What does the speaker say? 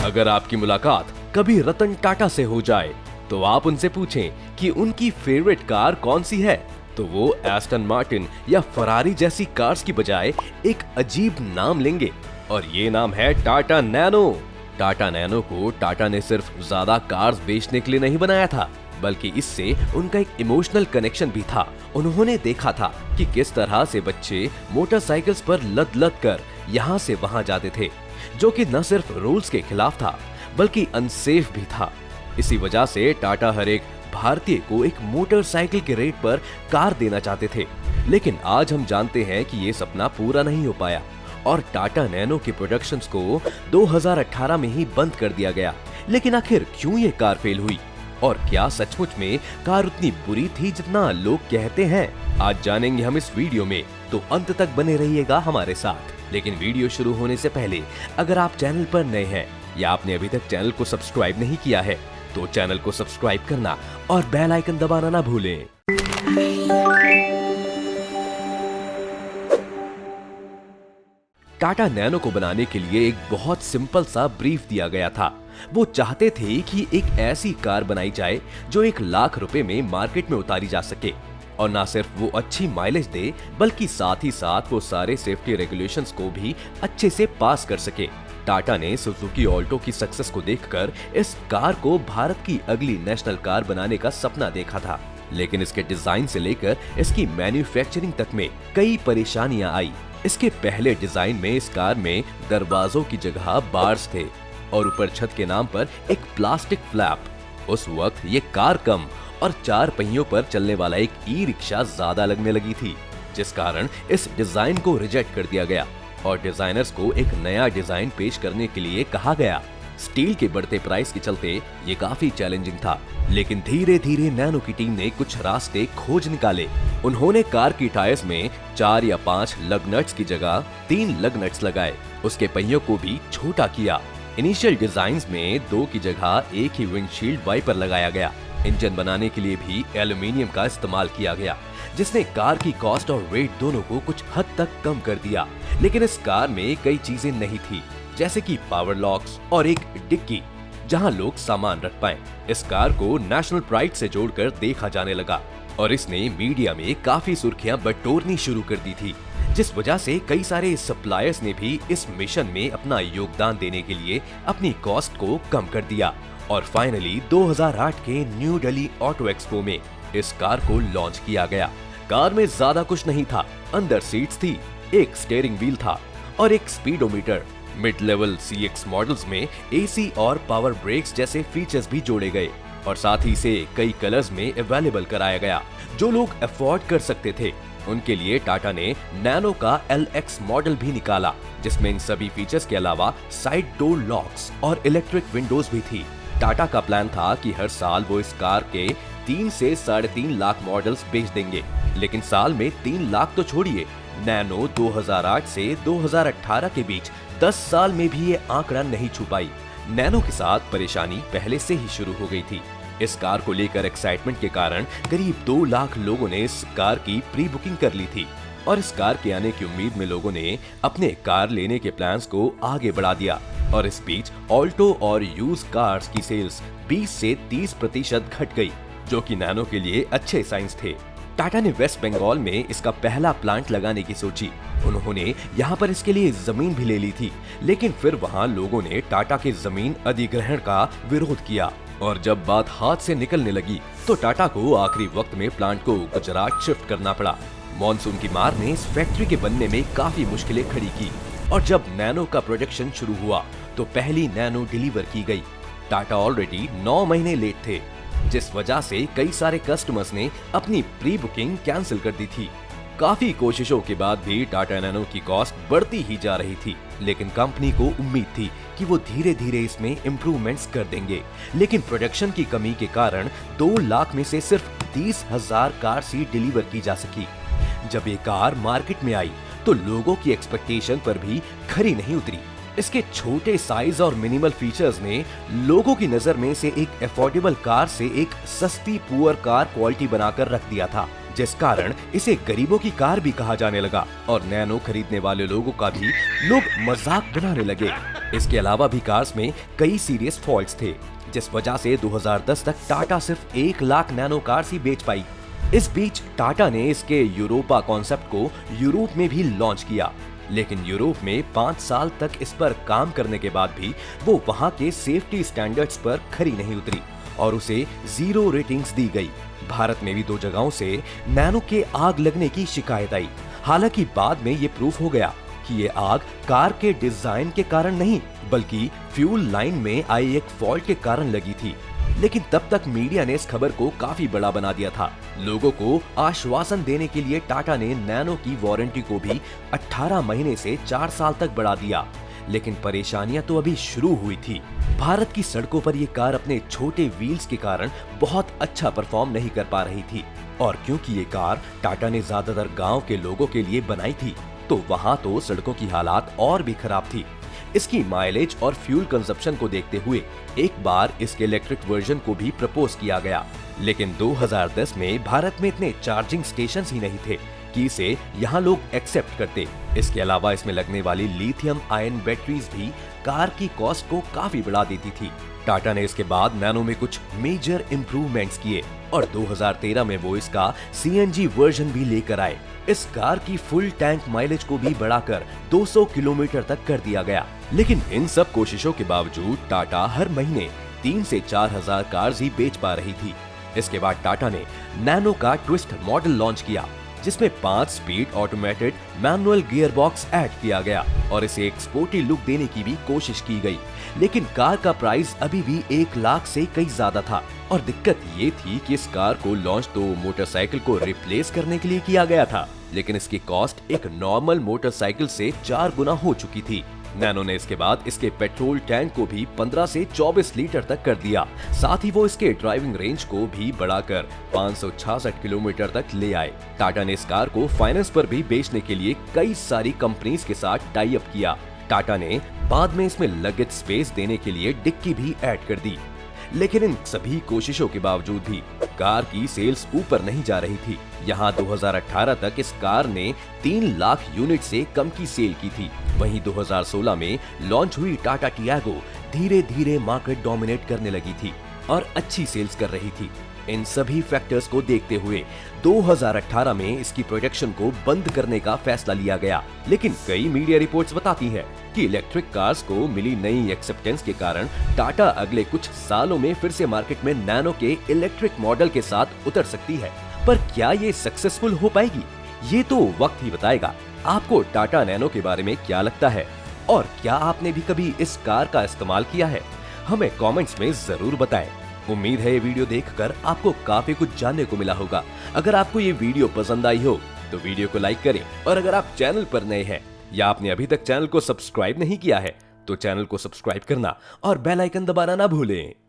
अगर आपकी मुलाकात कभी रतन टाटा से हो जाए तो आप उनसे पूछें कि उनकी फेवरेट कार कौन सी है, तो वो एस्टन मार्टिन या फरारी जैसी कार्स की बजाय एक अजीब नाम लेंगे, और ये नाम है टाटा नैनो। टाटा नैनो को टाटा ने सिर्फ ज्यादा कार्स बेचने के लिए नहीं बनाया था, बल्कि इससे उनका एक इमोशनल कनेक्शन भी था। उन्होंने देखा था कि किस तरह से बच्चे मोटरसाइकिल्स पर लद लद कर यहाँ से वहाँ जाते थे, जो कि न सिर्फ रूल्स के खिलाफ था बल्कि अनसेफ भी था। इसी वजह से टाटा हर एक भारतीय को एक मोटरसाइकिल के रेट पर कार देना चाहते थे। लेकिन आज हम जानते हैं कि ये सपना पूरा नहीं हो पाया और टाटा नैनो के प्रोडक्शंस को 2018 में ही बंद कर दिया गया। लेकिन आखिर क्यों ये कार फेल हुई, और क्या सचमुच में कार उतनी बुरी थी जितना लोग कहते हैं? आज जानेंगे हम इस वीडियो में, तो अंत तक बने रहिएगा हमारे साथ। लेकिन वीडियो शुरू होने से पहले अगर आप चैनल पर नए हैं या आपने अभी तक चैनल को सब्सक्राइब नहीं किया है तो चैनल को सब्सक्राइब करना और बेल आइकन दबाना ना भूलें। टाटा नैनो को बनाने के लिए एक बहुत सिंपल सा ब्रीफ दिया गया था। वो चाहते थे कि एक ऐसी कार बनाई जाए जो 1 लाख रुपए में मार्केट में उतारी जा सके, और ना सिर्फ वो अच्छी माइलेज दे बल्कि साथ ही साथ वो सारे सेफ्टी रेगुलेशंस को भी अच्छे से पास कर सके। टाटा ने सुजुकी ऑल्टो की सक्सेस को देखकर इस कार को भारत की अगली नेशनल कार बनाने का सपना देखा था। लेकिन इसके डिजाइन से लेकर इसकी मैन्युफैक्चरिंग तक में कई परेशानियां आई। इसके पहले डिजाइन में इस कार में दरवाजों की जगह बार्स थे और ऊपर छत के नाम पर एक प्लास्टिक फ्लैप। उस वक्त ये कार कम और 4 पहियों पर चलने वाला एक ई रिक्शा ज्यादा लगने लगी थी, जिस कारण इस डिजाइन को रिजेक्ट कर दिया गया और डिजाइनर्स को एक नया डिजाइन पेश करने के लिए कहा गया। स्टील के बढ़ते प्राइस के चलते ये काफी चैलेंजिंग था, लेकिन धीरे धीरे नैनो की टीम ने कुछ रास्ते खोज निकाले। उन्होंने कार की टायर्स में 4 या 5 लग नट्स की जगह 3 लग नट्स लगाए। उसके पहियों को भी छोटा किया। इनिशियल डिजाइन्स में 2 की जगह एक ही विंडशील्ड वाइपर लगाया गया। इंजन बनाने के लिए भी एल्यूमिनियम का इस्तेमाल किया गया, जिसने कार की कॉस्ट और वेट दोनों को कुछ हद तक कम कर दिया। लेकिन इस कार में कई चीजें नहीं थी, जैसे कि पावर लॉक्स और एक डिक्की जहां लोग सामान रख पाएं। इस कार को नेशनल प्राइड से जोड़कर देखा जाने लगा और इसने मीडिया में काफी सुर्खियां बटोरनी शुरू कर दी थी, जिस वजह से कई सारे सप्लायर्स ने भी इस मिशन में अपना योगदान देने के लिए अपनी कॉस्ट को कम कर दिया। और फाइनली 2008 के न्यू दिल्ली ऑटो एक्सपो में इस कार को लॉन्च किया गया। कार में ज्यादा कुछ नहीं था। अंदर सीट्स थी, एक स्टीयरिंग व्हील था और एक speedometer. Mid level CX models में AC और पावर ब्रेक्स जैसे फीचर्स भी जोड़े गए और साथ ही से कई कलर्स में अवेलेबल कराया गया। जो लोग अफोर्ड कर सकते थे उनके लिए टाटा ने नैनो का LX मॉडल भी निकाला, जिसमें इन सभी फीचर्स के अलावा साइड डोर लॉक्स और इलेक्ट्रिक विंडोज भी थी। टाटा का प्लान था कि हर साल वो इस कार के 3 से 3.5 लाख मॉडल्स बेच देंगे, लेकिन साल में 3 लाख तो छोड़िए, नैनो 2008 से 2018 के बीच 10 साल में भी ये आंकड़ा नहीं छू पाई। नैनो के साथ परेशानी पहले से ही शुरू हो गई थी। इस कार को लेकर एक्साइटमेंट के कारण करीब 2 लाख लोगों ने इस कार की प्री बुकिंग कर ली थी और इस कार के आने की उम्मीद में लोगों ने अपने कार लेने के प्लान्स को आगे बढ़ा दिया। और इस बीच ऑल्टो और यूज कार्स की सेल्स 20 से 30% घट गई, जो कि नैनो के लिए अच्छे साइंस थे। टाटा ने वेस्ट बंगाल में इसका पहला प्लांट लगाने की सोची। उन्होंने यहाँ पर इसके लिए जमीन भी ले ली थी, लेकिन फिर वहाँ लोगों ने टाटा के जमीन अधिग्रहण का विरोध किया और जब बात हाथ से निकलने लगी तो टाटा को आखिरी वक्त में प्लांट को गुजरात शिफ्ट करना पड़ा। मॉनसून की मार ने इस फैक्ट्री के बनने में काफी मुश्किलें खड़ी की और जब नैनो का प्रोडक्शन शुरू हुआ तो पहली नैनो डिलीवर की गई। टाटा ऑलरेडी 9 महीने लेट थे, जिस वजह से कई सारे कस्टमर्स ने अपनी प्री बुकिंग कैंसिल कर दी थी। काफी कोशिशों के बाद भी टाटा नैनो की कॉस्ट बढ़ती ही जा रही थी, लेकिन कंपनी को उम्मीद थी कि वो धीरे धीरे इसमें इम्प्रूवमेंट्स कर देंगे। लेकिन प्रोडक्शन की कमी के कारण 2 लाख में से सिर्फ 30,000 कार ही डिलीवर की जा सकी। जब ये कार मार्केट में आई तो लोगों की एक्सपेक्टेशन पर भी खरी नहीं उतरी। इसके छोटे साइज और मिनिमल फीचर्स ने लोगों की नजर में से एक अफोर्डेबल कार से एक सस्ती पुअर कार क्वालिटी बनाकर रख दिया था, जिस कारण इसे गरीबों की कार भी कहा जाने लगा और नैनो खरीदने वाले लोगों का भी लोग मजाक बनाने लगे। इसके अलावा भी कार्स में कई सीरियस फॉल्ट्स थे, जिस वजह से 2010 तक टाटा सिर्फ 1 लाख नैनो कार्स ही बेच पाई। इस बीच टाटा ने इसके यूरोपा कॉन्सेप्ट को यूरोप में भी लॉन्च किया, लेकिन यूरोप में 5 साल तक इस पर काम करने के बाद भी वो वहां के सेफ्टी स्टैंडर्ड्स पर खरी नहीं उतरी और उसे 0 रेटिंग्स दी गई। भारत में भी 2 जगहों से नैनो के आग लगने की शिकायत आई। हालांकि बाद में ये प्रूफ हो गया कि ये आग कार के डिजाइन के कारण नहीं, बल्कि फ्यूल लाइन में आई एक फॉल्ट के कारण लगी थी। लेकिन तब तक मीडिया ने इस खबर को काफी बड़ा बना दिया था। लोगों को आश्वासन देने के लिए टाटा ने नैनो की वारंटी को भी 18 महीने से 4 साल तक बढ़ा दिया। लेकिन परेशानियां तो अभी शुरू हुई थी। भारत की सड़कों पर ये कार अपने छोटे व्हील्स के कारण बहुत अच्छा परफॉर्म नहीं कर पा रही थी, और क्योंकि ये कार टाटा ने ज्यादातर गांव के लोगों के लिए बनाई थी, तो वहां तो सड़कों की हालात और भी खराब थी। इसकी माइलेज और फ्यूल कंजप्शन को देखते हुए एक बार इसके इलेक्ट्रिक वर्जन को भी प्रपोज किया गया, लेकिन 2010 में भारत में इतने चार्जिंग स्टेशंस ही नहीं थे कि इसे यहाँ लोग एक्सेप्ट करते। इसके अलावा इसमें लगने वाली लिथियम आयन बैटरीज भी कार की कॉस्ट को काफी बढ़ा देती थी। टाटा ने इसके बाद नैनो में कुछ मेजर इम्प्रूवमेंट्स किए और 2013 में वो इसका CNG वर्जन भी लेकर आए। इस कार की फुल टैंक माइलेज को भी बढ़ाकर 200 किलोमीटर तक कर दिया गया। लेकिन इन सब कोशिशों के बावजूद टाटा हर महीने 3 से 4 हजार कार्स ही बेच पा रही थी। इसके बाद टाटा ने नैनो का ट्विस्ट मॉडल लॉन्च किया, जिसमें 5 speed automated manual gear box add किया गया और इसे एक स्पोर्टी लुक देने की भी कोशिश की गई। लेकिन कार का प्राइस अभी भी 1 लाख से कई ज्यादा था, और दिक्कत ये थी कि इस कार को लॉन्च तो मोटरसाइकिल को रिप्लेस करने के लिए किया गया था, लेकिन इसकी कॉस्ट एक नॉर्मल मोटरसाइकिल से 4 गुना हो चुकी थी। नैनो ने इसके बाद इसके पेट्रोल टैंक को भी 15 से 24 लीटर तक कर दिया। साथ ही वो इसके ड्राइविंग रेंज को भी बढ़ाकर 566 किलोमीटर तक ले आए। टाटा ने इस कार को फाइनेंस पर भी बेचने के लिए कई सारी कंपनीज के साथ टाई अप किया। टाटा ने बाद में इसमें लगेज स्पेस देने के लिए डिक्की भी ऐड कर दी। लेकिन इन सभी कोशिशों के बावजूद भी कार की सेल्स ऊपर नहीं जा रही थी। यहाँ 2018 तक इस कार ने 3 लाख यूनिट से कम की सेल की थी। वहीं 2016 में लॉन्च हुई टाटा टियागो धीरे धीरे मार्केट डोमिनेट करने लगी थी और अच्छी सेल्स कर रही थी। इन सभी फैक्टर्स को देखते हुए 2018 में इसकी प्रोडक्शन को बंद करने का फैसला लिया गया। लेकिन कई मीडिया रिपोर्ट्स बताती हैं कि इलेक्ट्रिक कार्स को मिली नई एक्सेप्टेंस के कारण टाटा अगले कुछ सालों में फिर से मार्केट में नैनो के इलेक्ट्रिक मॉडल के साथ उतर सकती है। पर क्या ये सक्सेसफुल हो पाएगी, ये तो वक्त ही बताएगा। आपको टाटा नैनो के बारे में क्या लगता है, और क्या आपने भी कभी इस कार का इस्तेमाल किया है? हमें कमेंट्स में जरूर बताएं। उम्मीद है ये वीडियो देखकर आपको काफी कुछ जानने को मिला होगा। अगर आपको ये वीडियो पसंद आई हो तो वीडियो को लाइक करें, और अगर आप चैनल पर नए हैं या आपने अभी तक चैनल को सब्सक्राइब नहीं किया है तो चैनल को सब्सक्राइब करना और बेल आइकन दबाना ना भूलें।